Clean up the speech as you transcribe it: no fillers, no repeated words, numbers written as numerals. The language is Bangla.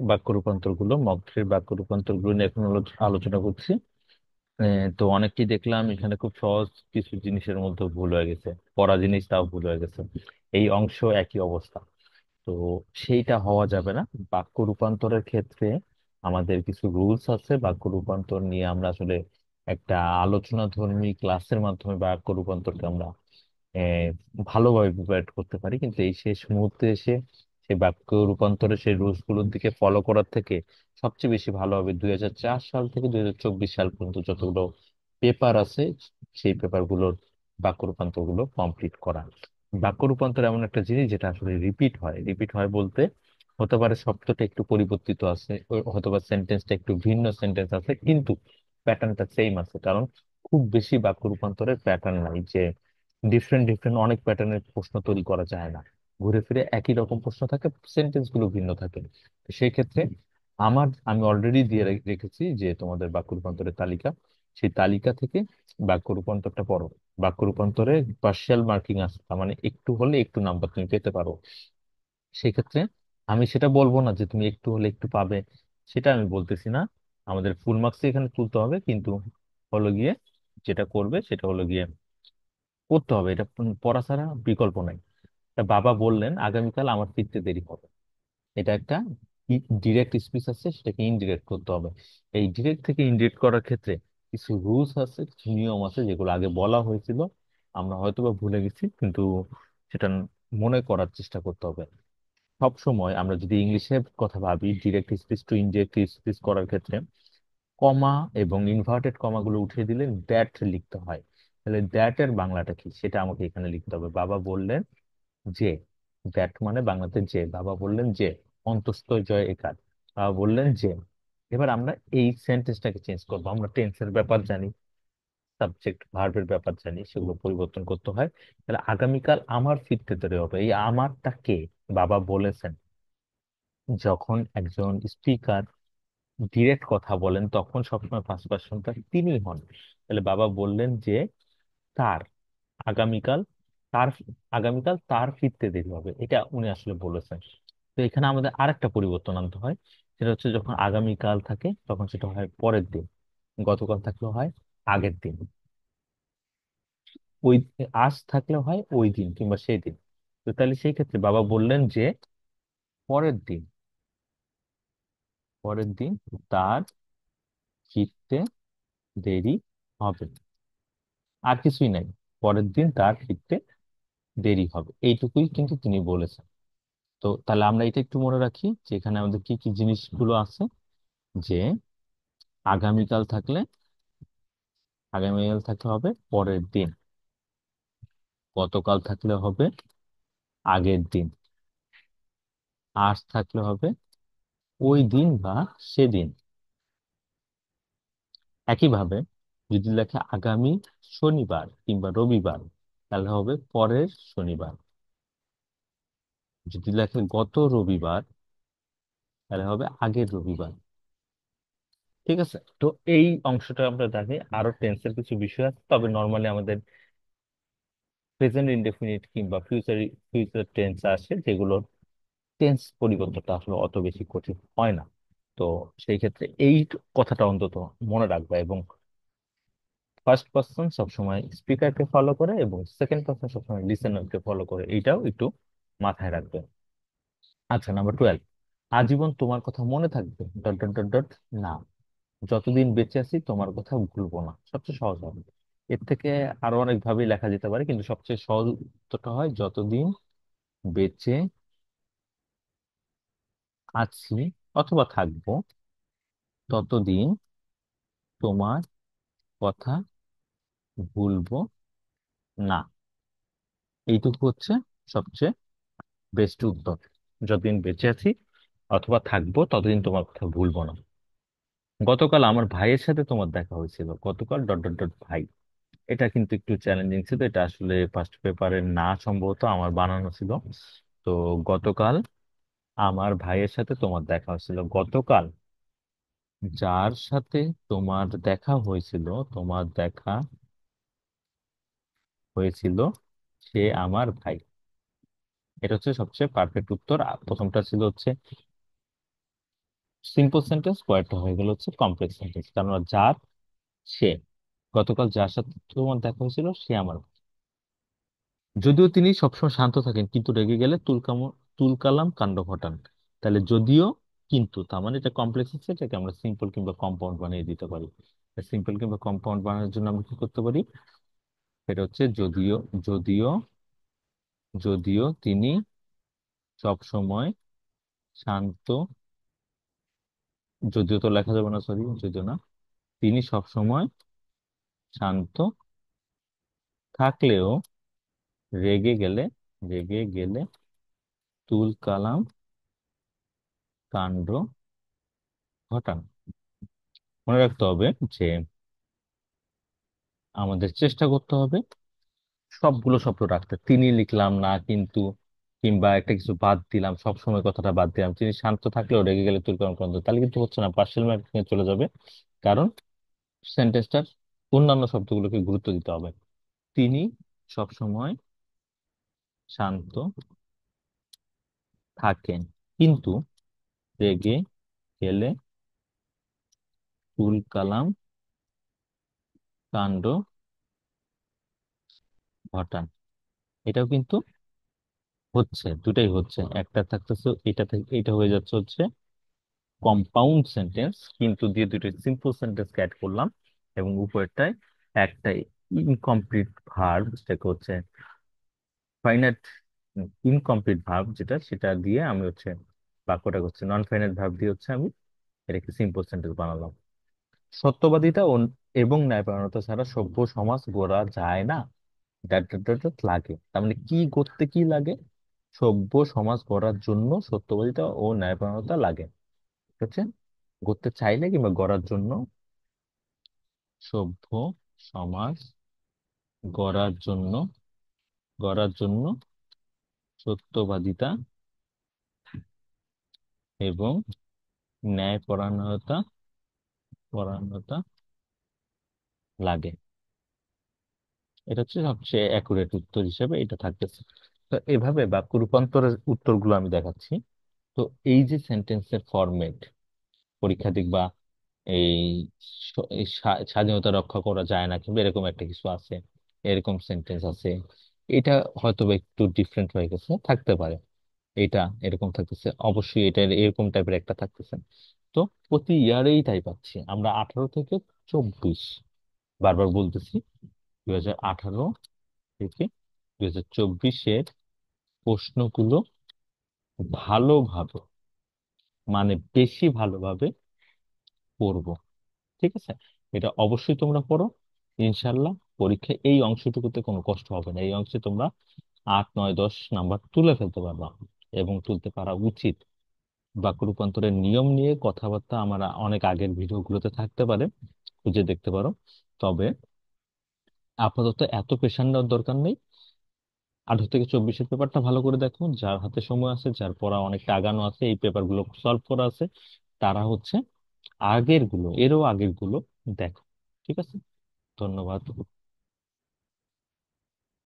বাক্য রূপান্তর গুলো, মগধীর বাক্য রূপান্তর গুলো নিয়ে এখন আলোচনা করছি। তো অনেককেই দেখলাম এখানে খুব সহজ কিছু জিনিসের মধ্যে ভুল হয়ে গেছে, পড়া জিনিস তাও ভুল হয়ে গেছে। এই অংশ একই অবস্থা। তো সেইটা হওয়া যাবে না। বাক্য রূপান্তরের ক্ষেত্রে আমাদের কিছু রুলস আছে। বাক্য রূপান্তর নিয়ে আমরা আসলে একটা আলোচনা ধর্মী ক্লাসের মাধ্যমে বাক্য রূপান্তরকে আমরা আহ, ভালোভাবে প্রিপেয়ার করতে পারি, কিন্তু এই শেষ মুহূর্তে এসে সেই বাক্য রূপান্তরের সেই রুলস গুলোর দিকে ফলো করার থেকে সবচেয়ে বেশি ভালো হবে 2004 সাল থেকে 2024 সাল পর্যন্ত যতগুলো পেপার আছে সেই পেপার গুলোর বাক্য রূপান্তর গুলো কমপ্লিট করা। বাক্য রূপান্তর এমন একটা জিনিস যেটা আসলে রিপিট হয়। রিপিট হয় বলতে হতে পারে শব্দটা একটু পরিবর্তিত আছে, হতে পারে সেন্টেন্সটা একটু ভিন্ন সেন্টেন্স আছে, কিন্তু প্যাটার্নটা সেম আছে। কারণ খুব বেশি বাক্য রূপান্তরের প্যাটার্ন নাই যে ডিফারেন্ট ডিফারেন্ট অনেক প্যাটার্নের প্রশ্ন তৈরি করা যায় না। ঘুরে ফিরে একই রকম প্রশ্ন থাকে, সেন্টেন্স গুলো ভিন্ন থাকে। তো সেই ক্ষেত্রে আমি অলরেডি দিয়ে রেখেছি যে তোমাদের বাক্য রূপান্তরের তালিকা। সেই তালিকা থেকে বাক্য রূপান্তরটা পড়ো। বাক্য রূপান্তরে পার্শিয়াল মার্কিং আছে, তার মানে একটু হলে একটু নাম্বার তুমি পেতে পারো। সেক্ষেত্রে আমি সেটা বলবো না যে তুমি একটু হলে একটু পাবে, সেটা আমি বলতেছি না। আমাদের ফুল মার্কস এখানে তুলতে হবে, কিন্তু হলো গিয়ে যেটা করবে সেটা হলো গিয়ে করতে হবে, এটা পড়া ছাড়া বিকল্প নাই। তা বাবা বললেন আগামীকাল আমার ফিরতে দেরি হবে, এটা একটা ডিরেক্ট স্পিচ আছে, সেটাকে ইনডিরেক্ট করতে হবে। এই ডিরেক্ট থেকে ইনডিরেক্ট করার ক্ষেত্রে কিছু রুলস আছে, কিছু নিয়ম আছে, যেগুলো আগে বলা হয়েছিল, আমরা হয়তো বা ভুলে গেছি, কিন্তু সেটা মনে করার চেষ্টা করতে হবে। সব সময় আমরা যদি ইংলিশে কথা ভাবি, direct speech to indirect speech করার ক্ষেত্রে কমা এবং ইনভার্টেড কমাগুলো উঠিয়ে দিলে দ্যাট লিখতে হয়। তাহলে দ্যাট এর বাংলাটা কি সেটা আমাকে এখানে লিখতে হবে। বাবা বললেন যে, দ্যাট মানে বাংলাতে যে, বাবা বললেন যে, অন্তস্থ জয় একার, বাবা বললেন যে। এবার আমরা এই সেন্টেন্সটাকে চেঞ্জ করবো। আমরা টেন্সের ব্যাপার জানি, সাবজেক্ট ভার্বের ব্যাপার জানি, সেগুলো পরিবর্তন করতে হয়। তাহলে আগামীকাল আমার ফিরতে দেরি হবে, এই আমারটা কে? বাবা বলেছেন। যখন একজন স্পিকার ডিরেক্ট কথা বলেন তখন সবসময় ফার্স্ট পার্সনটা তিনি হন। তাহলে বাবা বললেন যে তার আগামীকাল, তার আগামীকাল তার ফিরতে দেরি হবে, এটা উনি আসলে বলেছেন। তো এখানে আমাদের আরেকটা পরিবর্তন আনতে হয়। সেটা হচ্ছে যখন আগামীকাল থাকে তখন সেটা হয় পরের দিন, গতকাল থাকলেও হয় আগের দিন, ওই আজ থাকলেও হয় ওই দিন কিংবা সেই দিন। তো তাহলে সেই ক্ষেত্রে বাবা বললেন যে পরের দিন, পরের দিন তার ফিরতে দেরি হবে, আর কিছুই নাই। পরের দিন তার ফিরতে দেরি হবে, এইটুকুই কিন্তু তিনি বলেছেন। তো তাহলে আমরা এটা একটু মনে রাখি যে এখানে আমাদের কি কি জিনিসগুলো আছে। যে আগামীকাল থাকলে, আগামীকাল থাকলে হবে পরের দিন, গতকাল থাকলে হবে আগের দিন, আজ থাকলে হবে ওই দিন বা সেদিন। একইভাবে যদি লেখে আগামী শনিবার কিংবা রবিবার, তাহলে হবে পরের শনিবার। যদি লেখে গত রবিবার, তাহলে হবে আগের রবিবার। ঠিক আছে, তো এই অংশটা আমরা দেখি। আরো টেন্সের কিছু বিষয় আছে, তবে নর্মালি আমাদের প্রেজেন্ট ইনডেফিনিট কিংবা ফিউচার ফিউচার টেন্স আসে, যেগুলোর টেন্স পরিবর্তনটা আসলে অত বেশি কঠিন হয় না। তো সেই ক্ষেত্রে এই কথাটা অন্তত মনে রাখবা। এবং ফার্স্ট পার্সন সবসময় স্পিকারকে ফলো করে এবং সেকেন্ড পার্সন সবসময় লিসেনারকে ফলো করে, এইটাও একটু মাথায় রাখবে। আচ্ছা, নাম্বার 12, আজীবন তোমার কথা মনে থাকবে ডট ডট ডট ডট না, যতদিন বেঁচে আছি তোমার কথা ভুলবো না। সবচেয়ে সহজ হবে। এর থেকে আরো অনেক ভাবে লেখা যেতে পারে, কিন্তু সবচেয়ে সহজ উত্তরটা হয় যতদিন বেঁচে আছি অথবা থাকবো ততদিন তোমার কথা ভুলবো না। এইটুকু হচ্ছে সবচেয়ে বেস্ট উত্তর। যতদিন বেঁচে আছি অথবা থাকবো ততদিন তোমার কথা ভুলবো না। গতকাল আমার ভাইয়ের সাথে তোমার দেখা হয়েছিল, গতকাল ডট ডট ডট ভাই। এটা কিন্তু একটু চ্যালেঞ্জিং ছিল, এটা আসলে ফার্স্ট পেপারে না, সম্ভবত আমার বানানো ছিল। তো গতকাল আমার ভাইয়ের সাথে তোমার দেখা হয়েছিল। গতকাল যার সাথে তোমার দেখা হয়েছিল, তোমার দেখা হয়েছিল সে আমার ভাই। এটা হচ্ছে সবচেয়ে পারফেক্ট উত্তর। প্রথমটা ছিল হচ্ছে সিম্পল সেন্টেন্স, পরেরটা হয়ে গেল হচ্ছে কমপ্লেক্স সেন্টেন্স। কারণ যার, সে, গতকাল যার সাথে তোমার দেখা হয়েছিল সে আমার। যদিও তিনি সবসময় শান্ত থাকেন কিন্তু রেগে গেলে তুলকালাম কাণ্ড ঘটান। তাহলে যদিও, কিন্তু, তার মানে এটা কমপ্লেক্স আছে, এটাকে আমরা সিম্পল কিংবা কম্পাউন্ড বানিয়ে দিতে পারি। সিম্পল কিংবা কম্পাউন্ড বানানোর জন্য আমরা কি করতে পারি? এটা হচ্ছে যদিও, যদিও যদিও তিনি সব সময় শান্ত, যদিও তো লেখা যাবে না, সরি, যদিও না, তিনি সব সময় শান্ত থাকলেও রেগে গেলে, রেগে গেলে তুল কালাম কাণ্ড ঘটান। মনে রাখতে হবে যে আমাদের চেষ্টা করতে হবে সবগুলো শব্দ রাখতে। তিনি লিখলাম না কিন্তু, কিংবা একটা কিছু বাদ দিলাম, সব সময় কথাটা বাদ দিলাম, তিনি শান্ত থাকলেও রেগে গেলে তুল কালাম কাণ্ড, তাহলে কিন্তু হচ্ছে না, পার্সিয়াল মার্কিং চলে যাবে। কারণ সেন্টেন্সটার অন্যান্য শব্দগুলোকে গুরুত্ব দিতে হবে। তিনি সব সময় শান্ত থাকেন কিন্তু রেগে গেলে তুল কালাম কাণ্ড ঘটান। এটাও কিন্তু হচ্ছে, দুটাই হচ্ছে, একটা থাকতেছে এটা থেকে এটা হয়ে যাচ্ছে হচ্ছে কম্পাউন্ড সেন্টেন্স, কিন্তু দিয়ে দুটো সিম্পল সেন্টেন্স অ্যাড করলাম, এবং উপরেরটায় একটা ইনকমপ্লিট ভার্ব, যেটাকে হচ্ছে ফাইনাইট ইনকমপ্লিট ভার্ব, যেটা সেটা দিয়ে আমি হচ্ছে বাক্যটাকে হচ্ছে নন ফাইনাইট ভার্ব দিয়ে হচ্ছে আমি এটাকে সিম্পল সেন্টেন্স বানালাম। সত্যবাদিতা এবং ন্যায়পরায়ণতা ছাড়া সভ্য সমাজ গড়া যায় না। ডট ডট ডট ডট লাগে, তার মানে কি করতে কি লাগে? সভ্য সমাজ গড়ার জন্য সত্যবাদিতা ও ন্যায়পরায়ণতা লাগে। ঠিক আছে, গড়তে চাইলে কিংবা গড়ার জন্য, সভ্য সমাজ গড়ার জন্য, গড়ার জন্য সত্যবাদিতা এবং ন্যায়পরায়ণতা পরায়ণতা লাগে। এটা হচ্ছে সবচেয়ে অ্যাকুরেট উত্তর হিসেবে এটা থাকতেছে। তো এভাবে বাক্য রূপান্তরের উত্তরগুলো আমি দেখাচ্ছি। তো এই যে সেন্টেন্সের ফরম্যাট, পরীক্ষা দিক বা এই এই স্বাধীনতা রক্ষা করা যায় না কিংবা এরকম একটা কিছু আছে, এরকম সেন্টেন্স আছে, এটা হয়তো বা একটু ডিফারেন্ট হয়ে গেছে, থাকতে পারে। এটা এরকম থাকতেছে, অবশ্যই এটা এরকম টাইপের একটা থাকতেছে। তো প্রতি ইয়ারেই তাই পাচ্ছি আমরা, 18 থেকে 24, বারবার বলতেছি, 2018 থেকে 2024-এর প্রশ্নগুলো ভালোভাবে, মানে বেশি ভালোভাবে পড়বো। ঠিক আছে, এটা অবশ্যই তোমরা পড়ো। ইনশাল্লাহ পরীক্ষায় এই অংশটুকুতে কোনো কষ্ট হবে না, এই অংশে তোমরা 8, 9, 10 নাম্বার তুলে ফেলতে পারবা, এবং তুলতে পারা উচিত। বাক্য রূপান্তরের নিয়ম নিয়ে কথাবার্তা আমার অনেক আগের ভিডিওগুলোতে থাকতে পারে, খুঁজে দেখতে পারো। তবে আপাতত এত প্রেশার নেওয়ার দরকার নেই। 18 থেকে 24-এর পেপারটা ভালো করে দেখো, যার হাতে সময় আছে, যার পড়া অনেকটা আগানো আছে, এই পেপার গুলো সলভ করা আছে, তারা হচ্ছে আগের গুলো, এরও আগের গুলো দেখো। ঠিক আছে, ধন্যবাদ।